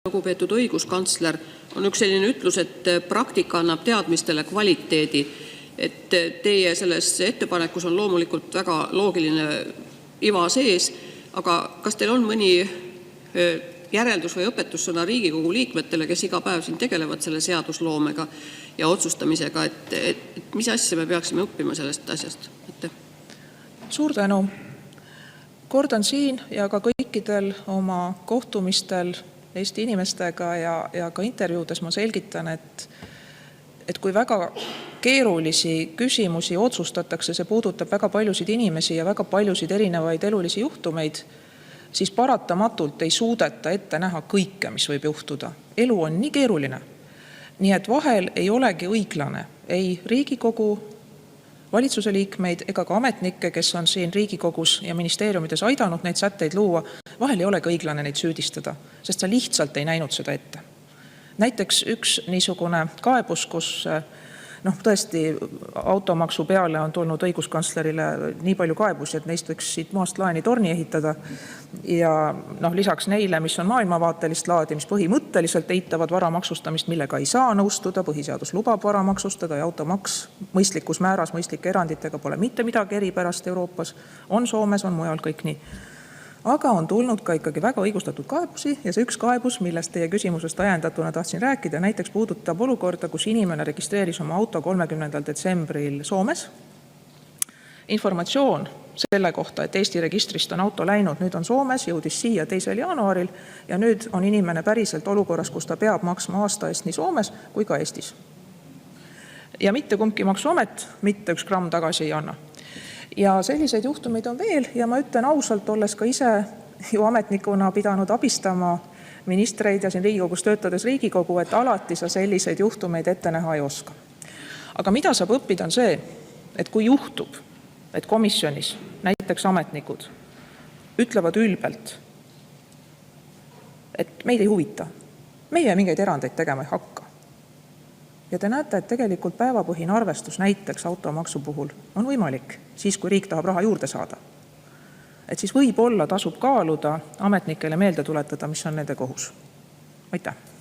lugupeetud õiguskantsler, on üks selline ütlus, et praktika annab teadmistele kvaliteedi. Et teie selles ettepanekus on loomulikult väga loogiline iva sees, aga kas teil on mõni järeldus või õpetussõna Riigikogu liikmetele, kes iga päev siin tegelevad selle seadusloomega ja otsustamisega, et mis asja me peaksime õppima sellest asjast? Suur tänu. Kordan siin ja ka kõikidel oma kohtumistel Eesti inimestega ja ka intervjuudes ma selgitan, et kui väga keerulisi küsimusi otsustatakse, see puudutab väga paljusid inimesi ja väga paljusid erinevaid elulisi juhtumeid, siis paratamatult ei suudeta ette näha kõike, mis võib juhtuda. Elu on nii keeruline. Nii et vahel ei olegi õiglane ei Riigikogu, valitsuse liikmeid ega ka ametnikke, kes on siin Riigikogus ja ministeeriumides aidanud neid sätteid luua, vahel ei olegi õiglane neid süüdistada, sest sa lihtsalt ei näinud seda ette. Näiteks üks niisugune kaebus, kus tõesti automaksu peale on tulnud õiguskantslerile nii palju kaebusi, et neist võiks siit maast laeni torni ehitada. Ja lisaks neile, mis on maailmavaatelist laadi, mis põhimõtteliselt eitavad vara maksustamist, millega ei saa nõustuda, põhiseadus lubab vara maksustada ja automaks mõistlikus määras, mõistlike eranditega pole mitte midagi eripärast Euroopas. On Soomes, on mujal kõik nii. Aga on tulnud ka ikkagi väga õigustatud kaebusi ja see üks kaebus, millest teie küsimusest ajendatuna tahtsin rääkida, näiteks puudutab olukorda, kus inimene registreeris oma auto 30. detsembril Soomes. Informatsioon selle kohta, et Eesti registrist on auto läinud, nüüd on Soomes, jõudis siia 2. jaanuaril ja nüüd on inimene päriselt olukorras, kus ta peab maksma aasta eest nii Soomes kui ka Eestis. Ja mitte kumbki maksuamet mitte 1 gramm tagasi ei anna. Ja selliseid juhtumeid on veel ja ma ütlen ausalt, olles ka ise ju ametnikuna pidanud abistama ministreid ja siin Riigikogus töötades Riigikogu, et alati sa selliseid juhtumeid ette näha ei oska. Aga mida saab õppida on see, et kui juhtub, et komisjonis näiteks ametnikud ütlevad ülbelt, et meid ei huvita, meie mingeid erandeid tegema ei hakka. Ja te näete, et tegelikult päevapõhine arvestus näiteks automaksu puhul on võimalik siis, kui riik tahab raha juurde saada. Et siis võib-olla tasub kaaluda ametnikele meelde tuletada, mis on nende kohus. Aitäh!